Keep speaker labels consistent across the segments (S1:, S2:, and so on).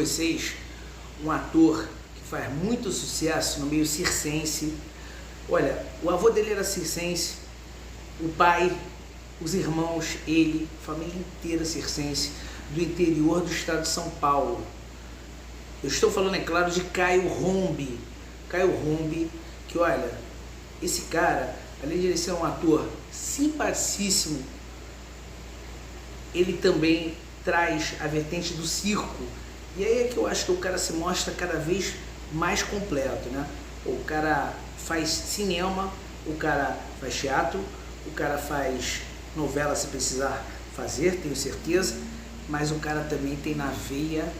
S1: vocês um ator que faz muito sucesso no meio circense. Olha, o avô dele era circense, o pai, os irmãos, ele, família inteira circense, do interior do estado de São Paulo. Eu estou falando, é claro, de Caio Rombi. Caio Rombi, que olha, esse cara, além de ele ser um ator simpaticíssimo, ele também traz a vertente do circo. E aí é que eu acho que o cara se mostra cada vez mais completo, né? O cara faz cinema, o cara faz teatro, o cara faz novela se precisar fazer, tenho certeza, mas o cara também tem na veia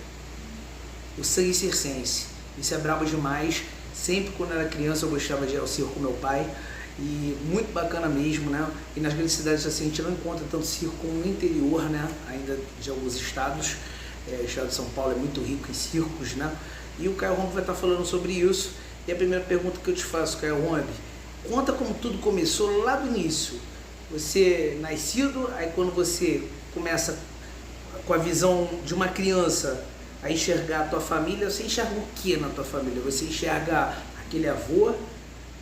S1: o sangue circense. Isso é brabo demais. Sempre quando eu era criança eu gostava de ir ao circo com meu pai, e muito bacana mesmo, né? E nas grandes cidades assim a gente não encontra tanto circo como no interior, né? Ainda de alguns estados. O estado de São Paulo é muito rico em circos, né? E o Caio Rombi vai estar falando sobre isso. E a primeira pergunta que eu te faço, Caio Rombi, conta como tudo começou lá do início. Você nascido, aí quando você começa com a visão de uma criança a enxergar a tua família, você enxerga o que na tua família? Você enxerga aquele avô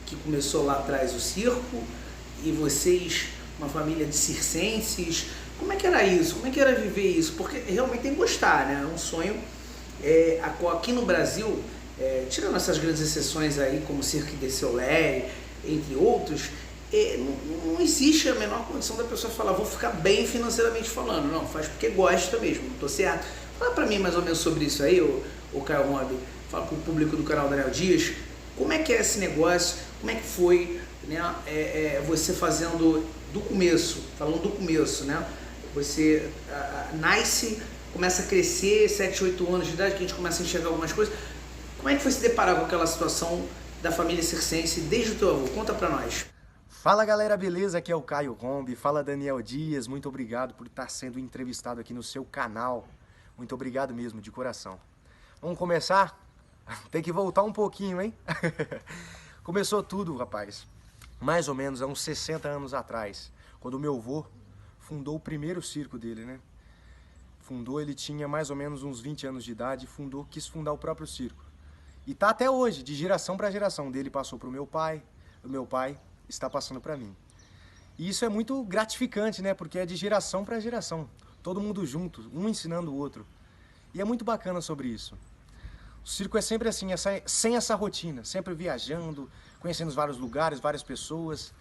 S1: que começou lá atrás o circo, e vocês, uma família de circenses. Como é que era isso? Como é que era viver isso? Porque realmente tem que gostar, né? É um sonho. Aqui no Brasil, tirando essas grandes exceções aí, como o Cirque du Soleil, entre outros, não existe a menor condição da pessoa falar, vou ficar bem financeiramente falando. Não, faz porque gosta mesmo, não tô certo. Fala pra mim mais ou menos sobre isso aí, o Caio Rombi. Fala pro público do canal Daniel Dias. Como é que é esse negócio? Como é que foi, né? Você fazendo do começo, falando do começo, né? Você nasce, começa a crescer, 7, 8 anos de idade, que a gente começa a enxergar algumas coisas. Como é que foi se deparar com aquela situação da família circense desde o teu avô? Conta pra nós.
S2: Fala galera, beleza? Aqui é o Caio Rombi, fala Daniel Dias, muito obrigado por estar sendo entrevistado aqui no seu canal. Muito obrigado mesmo, de coração. Vamos começar? Tem que voltar um pouquinho, hein? Começou tudo, rapaz, mais ou menos há uns 60 anos atrás, quando o meu avô fundou o primeiro circo dele, né? Ele tinha mais ou menos uns 20 anos de idade, quis fundar o próprio circo. E tá até hoje, de geração para geração. Dele passou pro meu pai, do meu pai está passando para mim. E isso é muito gratificante, né? Porque é de geração para geração. Todo mundo junto, um ensinando o outro. E é muito bacana sobre isso. O circo é sempre assim, sem essa rotina, sempre viajando, conhecendo vários lugares, várias pessoas.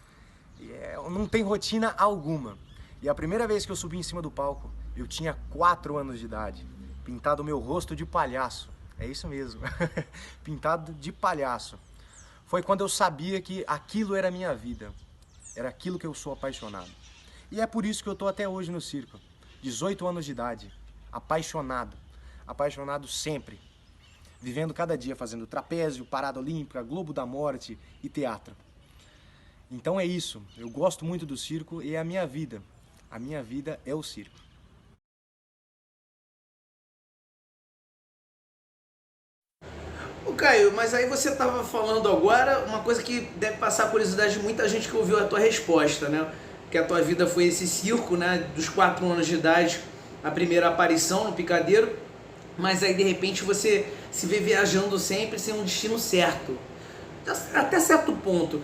S2: Não tem rotina alguma. E a primeira vez que eu subi em cima do palco, eu tinha 4 anos de idade, pintado o meu rosto de palhaço. É isso mesmo, pintado de palhaço. Foi quando eu sabia que aquilo era a minha vida, era aquilo que eu sou apaixonado. E é por isso que eu estou até hoje no circo, 18 anos de idade, apaixonado sempre, vivendo cada dia fazendo trapézio, parada olímpica, Globo da Morte e teatro. Então é isso, eu gosto muito do circo e é a minha vida é o circo.
S1: Ô Caio, mas aí você estava falando agora uma coisa que deve passar a curiosidade de muita gente que ouviu a tua resposta, né? Que a tua vida foi esse circo, né? Dos 4 anos de idade, a primeira aparição no Picadeiro, mas aí de repente você se vê viajando sempre sem um destino certo. Até certo ponto,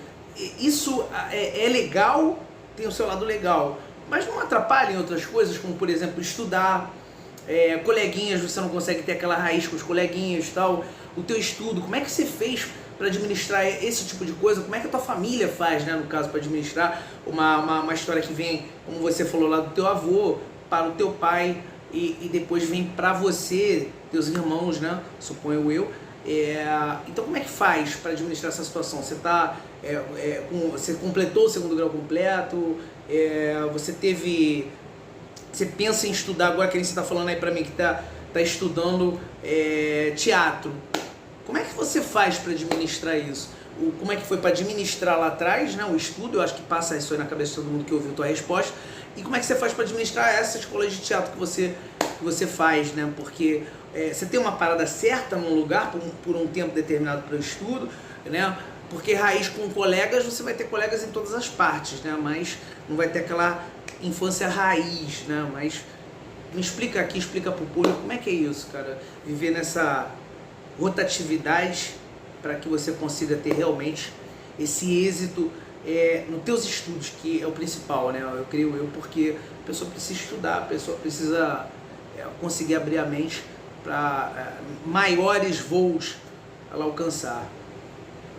S1: isso é legal, tem o seu lado legal, mas não atrapalha em outras coisas, como por exemplo estudar, coleguinhas, você não consegue ter aquela raiz com os coleguinhas e tal, o teu estudo, como é que você fez para administrar esse tipo de coisa? Como é que a tua família faz, né, no caso, para administrar uma história que vem, como você falou lá, do teu avô para o teu pai e depois vem para você, teus irmãos, né, suponho eu. Então como é que faz para administrar essa situação? Você você completou o 2º grau completo? Você pensa em estudar agora, que nem você está falando aí para mim que tá estudando teatro. Como é que você faz para administrar isso? Como é que foi para administrar lá atrás, né, o estudo? Eu acho que passa isso aí na cabeça de todo mundo que ouviu a tua resposta. E como é que você faz para administrar essa escola de teatro que você faz, né? Porque você tem uma parada certa num lugar por um tempo determinado para o estudo, né? Porque raiz com colegas, você vai ter colegas em todas as partes, né? Mas não vai ter aquela infância raiz, né? Mas Me explica aqui, explica pro público, como é que é isso, cara? Viver nessa rotatividade para que você consiga ter realmente esse êxito nos teus estudos, que é o principal, né? Eu creio porque a pessoa precisa estudar, a pessoa precisa conseguir abrir a mente para maiores voos ela alcançar.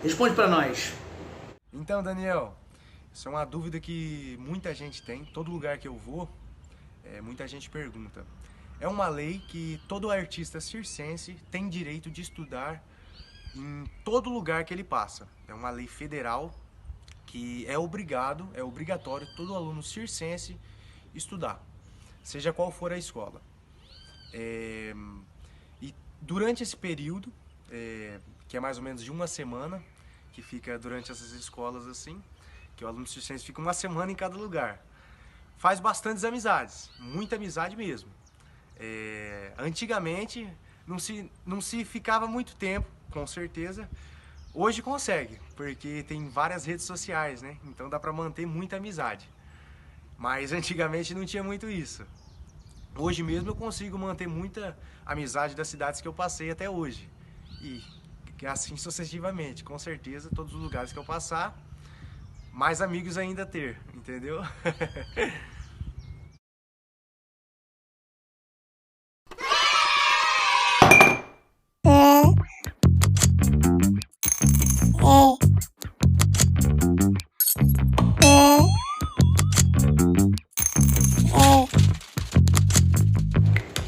S1: Responde para nós.
S2: Então, Daniel, isso é uma dúvida que muita gente tem. Todo lugar que eu vou, muita gente pergunta. É uma lei que todo artista circense tem direito de estudar em todo lugar que ele passa. É uma lei federal que é obrigatório todo aluno circense estudar, seja qual for a escola. E durante esse período, que é mais ou menos de uma semana, que fica durante essas escolas assim, que o aluno circense fica uma semana em cada lugar, faz bastantes amizades, muita amizade mesmo. Antigamente não se ficava muito tempo, com certeza. Hoje consegue, porque tem várias redes sociais, né? Então dá pra manter muita amizade. Mas antigamente não tinha muito isso. Hoje mesmo eu consigo manter muita amizade das cidades que eu passei até hoje. E assim sucessivamente, com certeza, todos os lugares que eu passar, mais amigos ainda ter, entendeu?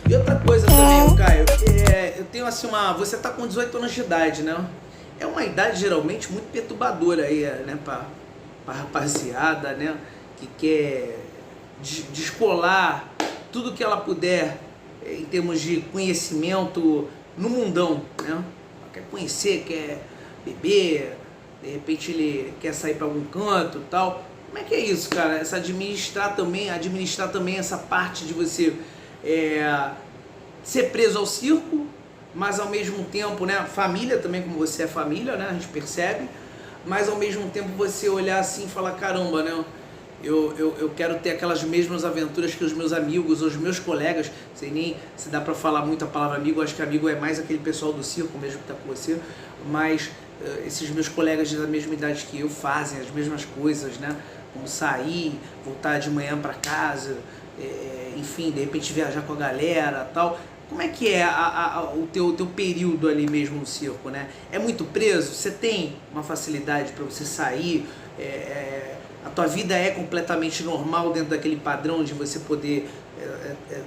S1: E outra coisa também, Caio, eu tenho assim você tá com 18 anos de idade, né? É uma idade geralmente muito perturbadora aí, né, pra rapaziada, né, que quer descolar tudo que ela puder em termos de conhecimento no mundão, né? Quer conhecer, quer beber, de repente ele quer sair para algum canto e tal. Como é que é isso, cara? Administrar também essa parte de você ser preso ao circo, mas ao mesmo tempo, né, família também, como você é família, né, a gente percebe, mas ao mesmo tempo você olhar assim e falar, caramba, né, eu quero ter aquelas mesmas aventuras que os meus amigos, os meus colegas, sei nem se dá pra falar muito a palavra amigo, acho que amigo é mais aquele pessoal do circo mesmo que tá com você, mas esses meus colegas da mesma idade que eu fazem as mesmas coisas, né, como sair, voltar de manhã pra casa, enfim, de repente viajar com a galera tal. Como é que é o teu período ali mesmo no circo, né? É muito preso? Você tem uma facilidade para você sair? A tua vida é completamente normal dentro daquele padrão de você poder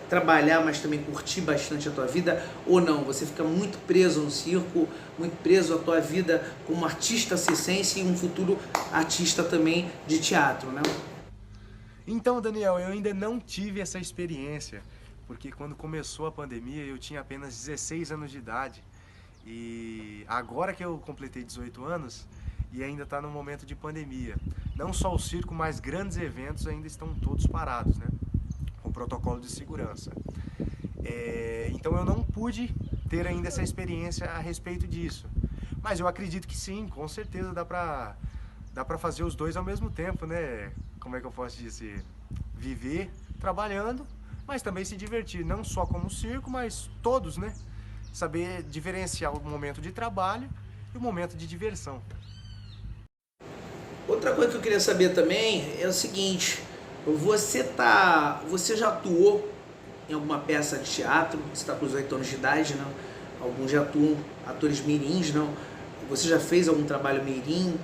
S1: trabalhar, mas também curtir bastante a tua vida? Ou não? Você fica muito preso no circo, muito preso à tua vida como artista circense e um futuro artista também de teatro, né?
S2: Então, Daniel, eu ainda não tive essa experiência, porque quando começou a pandemia eu tinha apenas 16 anos de idade e agora que eu completei 18 anos e ainda está no momento de pandemia, não só o circo, mas grandes eventos ainda estão todos parados, né, com protocolo de segurança. Então eu não pude ter ainda essa experiência a respeito disso, mas eu acredito que sim, com certeza dá pra fazer os dois ao mesmo tempo, né? Como é que eu posso dizer? Viver trabalhando, mas também se divertir, não só como circo, mas todos, né? Saber diferenciar o momento de trabalho e o momento de diversão.
S1: Outra coisa que eu queria saber também é o seguinte, você já atuou em alguma peça de teatro? Você está com 18 anos de idade, não? Alguns já atuam, atores mirins, não? Você já fez algum trabalho mirim?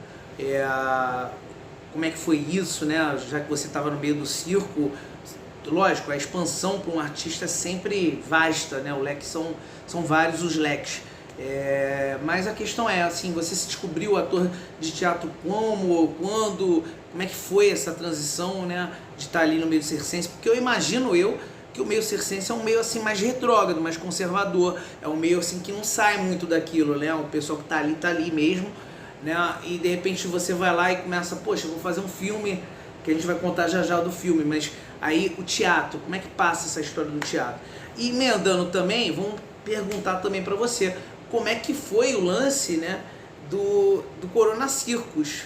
S1: Como é que foi isso, né? Já que você estava no meio do circo, lógico, a expansão para um artista é sempre vasta, né? O leque são vários os leques. Mas a questão é assim, você se descobriu ator de teatro quando? Como é que foi essa transição, né? De estar ali no meio circense? Porque eu imagino que o meio circense é um meio assim mais retrógrado, mais conservador, é um meio assim que não sai muito daquilo, né? O pessoal que tá ali mesmo, né? E de repente você vai lá e começa, poxa, eu vou fazer um filme, que a gente vai contar já do filme, mas aí o teatro, como é que passa essa história do teatro? E emendando também, vamos perguntar também para você, como é que foi o lance, né, do Corona Circus?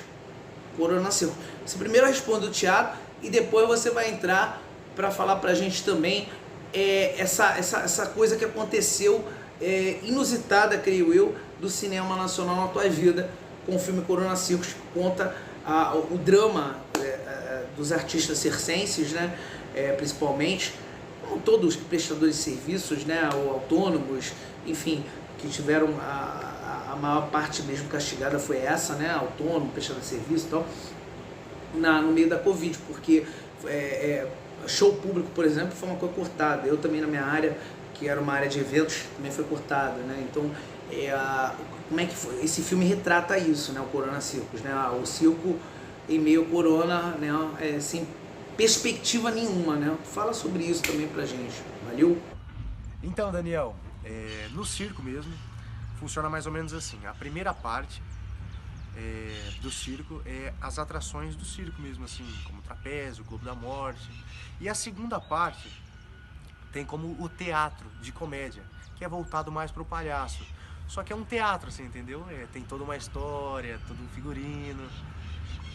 S1: Corona Circus. Você primeiro responde o teatro e depois você vai entrar para falar pra gente também essa coisa que aconteceu, inusitada, creio eu, do cinema nacional na tua vida, com o filme Corona Circos, que conta o drama dos artistas circenses, né, principalmente, como todos os prestadores de serviços, né, ou autônomos, enfim, que tiveram a maior parte mesmo castigada foi essa, né, autônomo, prestador de serviço e tal, no meio da Covid, porque show público, por exemplo, foi uma coisa cortada. Eu também, na minha área, que era uma área de eventos, também foi cortada, né? Então, como é que foi? Esse filme retrata isso, né? O Corona Circos, né? O circo em meio ao corona, né? Sem perspectiva nenhuma, né? Fala sobre isso também pra gente. Valeu?
S2: Então, Daniel, no circo mesmo, funciona mais ou menos assim. A primeira parte do circo as atrações do circo mesmo, assim, como o trapézio, o Globo da Morte. E a segunda parte tem como o teatro de comédia, que é voltado mais pro palhaço. Só que é um teatro, assim, entendeu? Tem toda uma história, todo um figurino.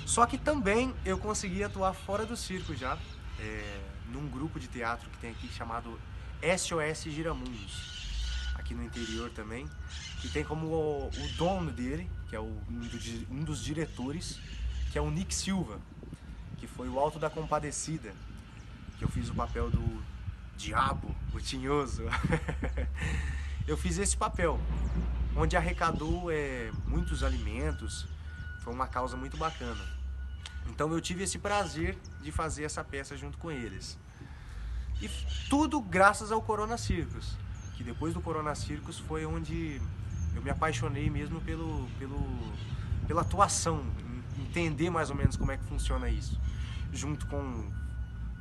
S2: Só que também eu consegui atuar fora do circo já, num grupo de teatro que tem aqui chamado SOS Giramundos, aqui no interior também, que tem como o dono dele, que é um dos diretores, que é o Nick Silva, que foi o Alto da Compadecida, que eu fiz o papel do Diabo, o Tinhoso. Eu fiz esse papel, onde arrecadou muitos alimentos, foi uma causa muito bacana. Então eu tive esse prazer de fazer essa peça junto com eles. E tudo graças ao Corona Circos, que depois do Corona Circos foi onde eu me apaixonei mesmo pela atuação, entender mais ou menos como é que funciona isso. Junto com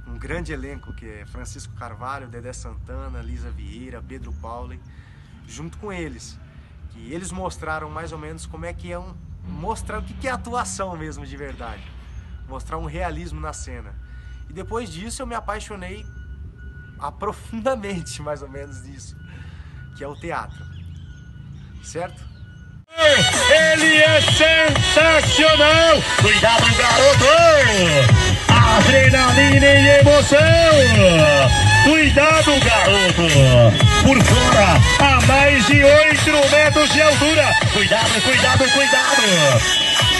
S2: um grande elenco que é Francisco Carvalho, Dedé Santana, Lisa Vieira, Pedro Pauli, junto com eles. Que eles mostraram mais ou menos como é que mostrar o que é atuação mesmo de verdade. Mostrar um realismo na cena. E depois disso eu me apaixonei profundamente, mais ou menos, disso, que é o teatro. Certo?
S3: Ele é sensacional! Cuidado, garoto! Adrenalina e emoção! Cuidado, garoto! Por fora, a mais de 8 metros de altura! Cuidado, cuidado, cuidado!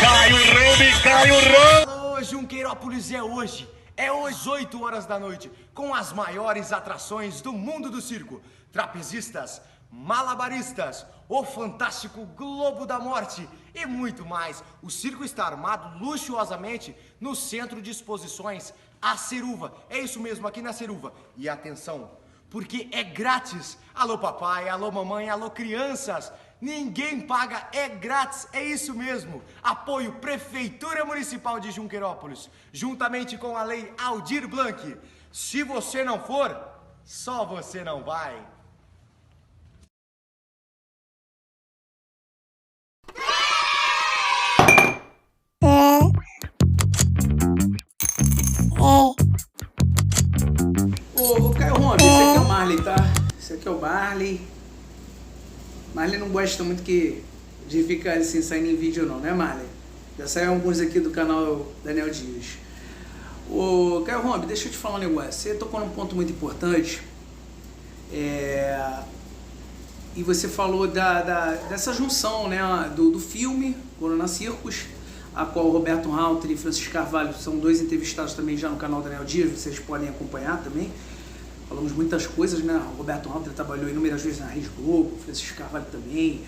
S3: Cai o Rambi, cai o Rambi!
S2: Alô, Junqueirópolis, é hoje! É hoje, 8 horas da noite, com as maiores atrações do mundo do circo. Trapezistas, malabaristas, o fantástico Globo da Morte e muito mais. O circo está armado luxuosamente no Centro de Exposições A Ceruva. É isso mesmo, aqui na Ceruva. E atenção, porque é grátis. Alô papai, alô mamãe, alô crianças. Ninguém paga, é grátis, é isso mesmo. Apoio Prefeitura Municipal de Junqueirópolis, juntamente com a Lei Aldir Blanc. Se você não for, só você não vai.
S1: Ô Caio Rombi, esse aqui é o Marley, tá? Esse aqui é o Marley. Marley não gosta muito de ficar assim, saindo em vídeo não, né Marley? Já saiu alguns aqui do canal Daniel Dias. Ô Caio Rombi, deixa eu te falar um negócio. Você tocou num ponto muito importante. E você falou dessa junção, né, do filme Corona Circos, a qual o Roberto Rauter e Francisco Carvalho são 2 entrevistados também já no canal Daniel Dias, vocês podem acompanhar também. Falamos muitas coisas, né? O Roberto Rauter trabalhou inúmeras vezes na Rede Globo, o Francisco Carvalho também.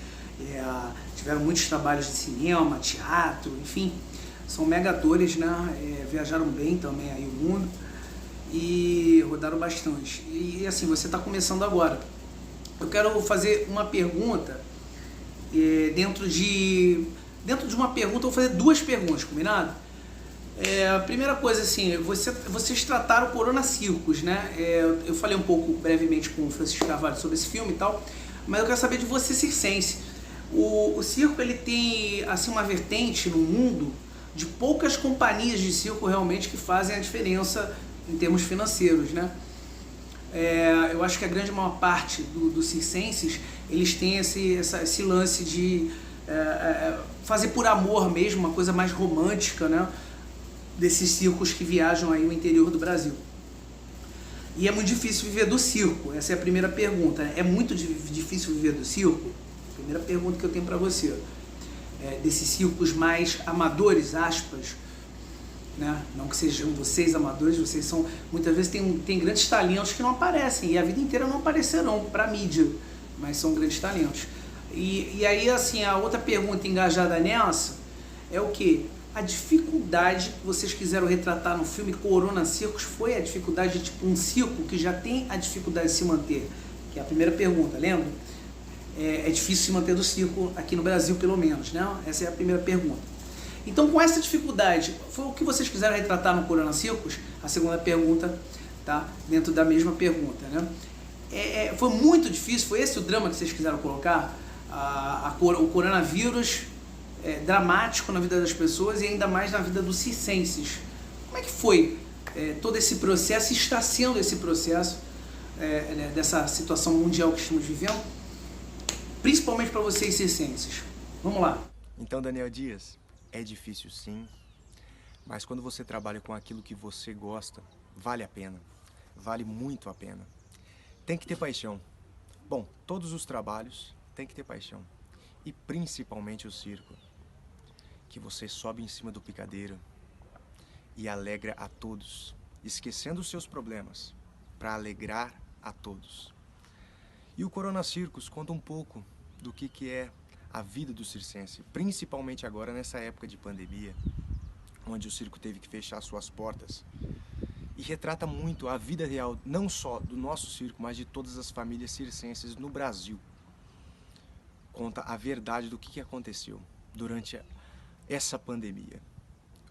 S1: Tiveram muitos trabalhos de cinema, teatro, enfim. São mega atores, né? Viajaram bem também aí o mundo e rodaram bastante. E assim, você está começando agora. Eu quero fazer uma pergunta. Dentro de uma pergunta, eu vou fazer 2 perguntas, combinado? A primeira coisa, assim, vocês trataram o Corona Circos, né? Eu falei um pouco brevemente com o Francisco Carvalho sobre esse filme e tal, mas eu quero saber de você, circense. O circo, ele tem, assim, uma vertente no mundo de poucas companhias de circo realmente que fazem a diferença em termos financeiros, né? Eu acho que a grande maior parte dos circenses, eles têm esse lance de fazer por amor mesmo, uma coisa mais romântica, né? Desses circos que viajam aí no interior do Brasil. E é muito difícil viver do circo? Essa é a primeira pergunta. É muito difícil viver do circo? Primeira pergunta que eu tenho para você. Desses circos mais amadores, aspas, né? Não que sejam vocês amadores, vocês são, muitas vezes tem grandes talentos que não aparecem e a vida inteira não aparecerão para a mídia, mas são grandes talentos. E aí, assim, a outra pergunta engajada nessa é o que? A dificuldade que vocês quiseram retratar no filme Corona Circos foi a dificuldade de tipo, um circo que já tem a dificuldade de se manter, que é a primeira pergunta, lembra? É difícil se manter do circo aqui no Brasil, pelo menos, né? Essa é a primeira pergunta. Então, com essa dificuldade, foi o que vocês quiseram retratar no Corona Circos? A segunda pergunta, tá? Dentro da mesma pergunta, né? Foi muito difícil, foi esse o drama que vocês quiseram colocar? O coronavírus dramático na vida das pessoas e ainda mais na vida dos circenses. Como é que foi todo esse processo e está sendo esse processo dessa situação mundial que estamos vivendo, principalmente para vocês circenses? Vamos lá.
S2: Então, Daniel Dias, é difícil sim, mas quando você trabalha com aquilo que você gosta, vale a pena, vale muito a pena. Tem que ter paixão. Bom, todos os trabalhos tem que ter paixão, e principalmente o circo, que você sobe em cima do picadeiro e alegra a todos, esquecendo os seus problemas, para alegrar a todos. E o Corona Circos conta um pouco do que é a vida do circense, principalmente agora nessa época de pandemia, onde o circo teve que fechar suas portas, e retrata muito a vida real, não só do nosso circo, mas de todas as famílias circenses no Brasil. Conta a verdade do que aconteceu durante essa pandemia.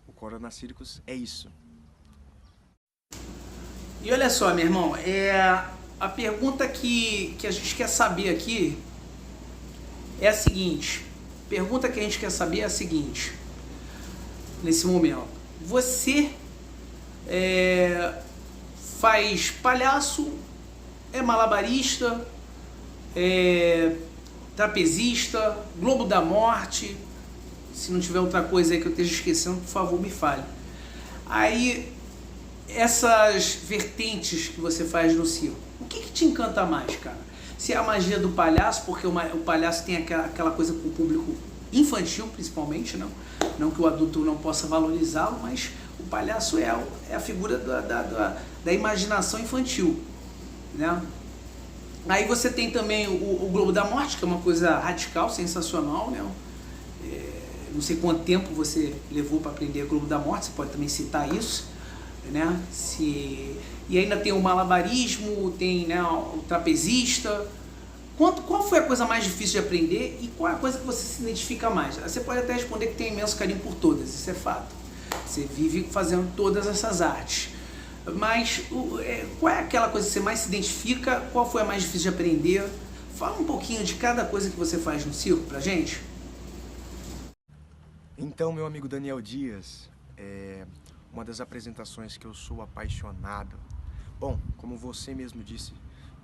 S2: O Corona Circos é isso.
S1: E olha só, meu irmão, a pergunta que a gente quer saber aqui é a seguinte. Pergunta que a gente quer saber é a seguinte. Nesse momento, você faz palhaço, é malabarista, trapezista, Globo da Morte, se não tiver outra coisa aí que eu esteja esquecendo, por favor, me fale. Aí, essas vertentes que você faz no circo, o que te encanta mais, cara? Se é a magia do palhaço, porque o palhaço tem aquela coisa com o público infantil, principalmente, não que o adulto não possa valorizá-lo, mas o palhaço é a figura da imaginação infantil, né? Aí você tem também o Globo da Morte, que é uma coisa radical, sensacional, né? Não sei quanto tempo você levou para aprender o Globo da Morte, você pode também citar isso, né? E ainda tem o malabarismo, tem, né, o trapezista. Qual foi a coisa mais difícil de aprender e qual é a coisa que você se identifica mais? Você pode até responder que tem imenso carinho por todas, isso é fato. Você vive fazendo todas essas artes. Mas qual é aquela coisa que você mais se identifica? Qual foi a mais difícil de aprender? Fala um pouquinho de cada coisa que você faz no circo pra gente.
S2: Então, meu amigo Daniel Dias, uma das apresentações que eu sou apaixonado. Bom, como você mesmo disse,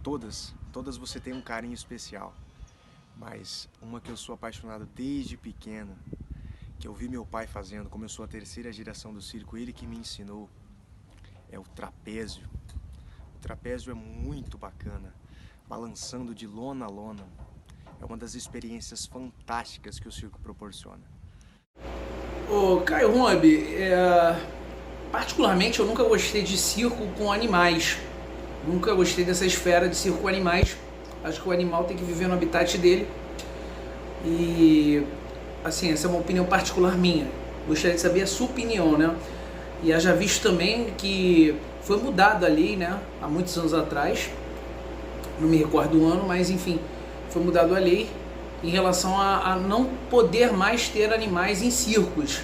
S2: todas você tem um carinho especial. Mas uma que eu sou apaixonado desde pequeno, que eu vi meu pai fazendo, como eu sou a terceira geração do circo, ele que me ensinou, é o trapézio. O trapézio é muito bacana, balançando de lona a lona. É uma das experiências fantásticas que o circo proporciona.
S1: Ô, Caio Rombi, particularmente eu nunca gostei de circo com animais. Nunca gostei dessa esfera de circo com animais. Acho que o animal tem que viver no habitat dele. E, assim, essa é uma opinião particular minha. Gostaria de saber a sua opinião, né? E eu já visto também que foi mudado a lei, né? Há muitos anos atrás. Não me recordo do ano, mas enfim, foi mudado a lei em relação a não poder mais ter animais em circos.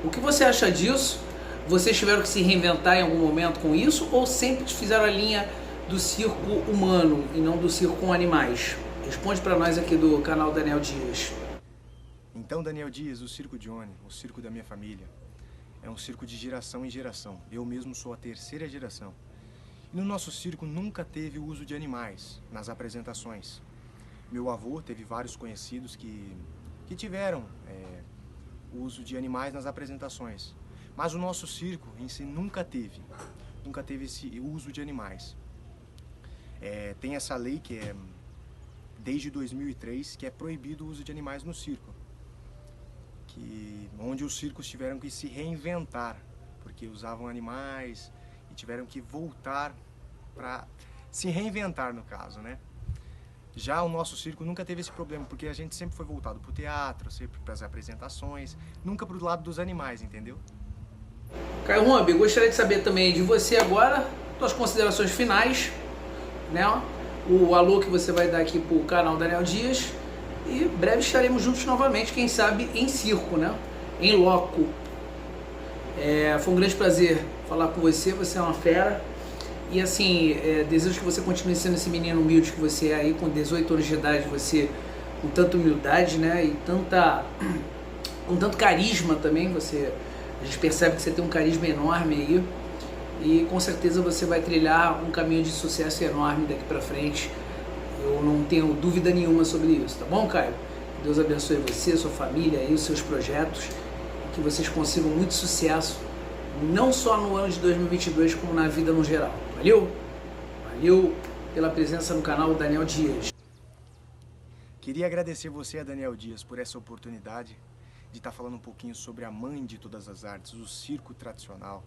S1: O que você acha disso? Vocês tiveram que se reinventar em algum momento com isso ou sempre fizeram a linha do circo humano e não do circo com animais? Responde para nós aqui do canal Daniel Dias.
S2: Então, Daniel Dias, o Circo Johnny, o circo da minha família, é um circo de geração em geração. Eu mesmo sou a terceira geração. E no nosso circo nunca teve o uso de animais nas apresentações. Meu avô teve vários conhecidos que tiveram o uso de animais nas apresentações. Mas o nosso circo em si nunca teve esse uso de animais. Tem essa lei que é desde 2003 que é proibido o uso de animais no circo, onde os circos tiveram que se reinventar, porque usavam animais e tiveram que voltar para se reinventar, no caso, né? Já o nosso circo nunca teve esse problema, porque a gente sempre foi voltado para o teatro, sempre para as apresentações, nunca para o lado dos animais, entendeu?
S1: Caio Rombi, gostaria de saber também de você agora, suas considerações finais, né? O alô que você vai dar aqui pro canal Daniel Dias, e breve estaremos juntos novamente, quem sabe em circo, né? Em loco. Foi um grande prazer falar com você, você é uma fera. E assim, desejo que você continue sendo esse menino humilde que você é aí, com 18 anos de idade, você com tanta humildade, né? E com tanto carisma também, a gente percebe que você tem um carisma enorme aí. E com certeza você vai trilhar um caminho de sucesso enorme daqui pra frente. Eu não tenho dúvida nenhuma sobre isso, tá bom, Caio? Deus abençoe você, sua família e os seus projetos. Que vocês consigam muito sucesso, não só no ano de 2022, como na vida no geral. Valeu? Valeu pela presença no canal Daniel Dias.
S2: Queria agradecer você, Daniel Dias, por essa oportunidade de estar falando um pouquinho sobre a mãe de todas as artes, o circo tradicional.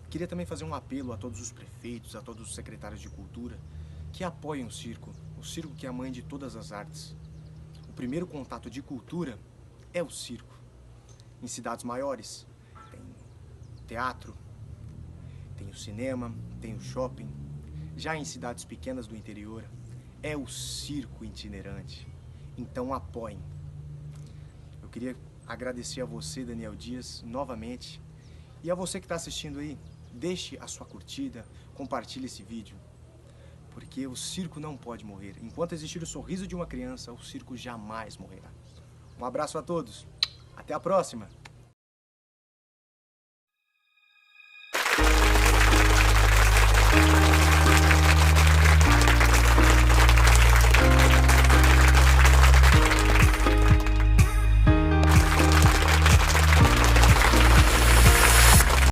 S2: Queria também fazer um apelo a todos os prefeitos, a todos os secretários de cultura, que apoiem o circo que é a mãe de todas as artes. O primeiro contato de cultura é o circo. Em cidades maiores tem teatro, tem o cinema, tem o shopping. Já em cidades pequenas do interior é o circo itinerante. Então apoiem. Eu queria agradecer a você, Daniel Dias, novamente. E a você que está assistindo aí, deixe a sua curtida, compartilhe esse vídeo. Porque o circo não pode morrer. Enquanto existir o sorriso de uma criança, o circo jamais morrerá. Um abraço a todos. Até a próxima!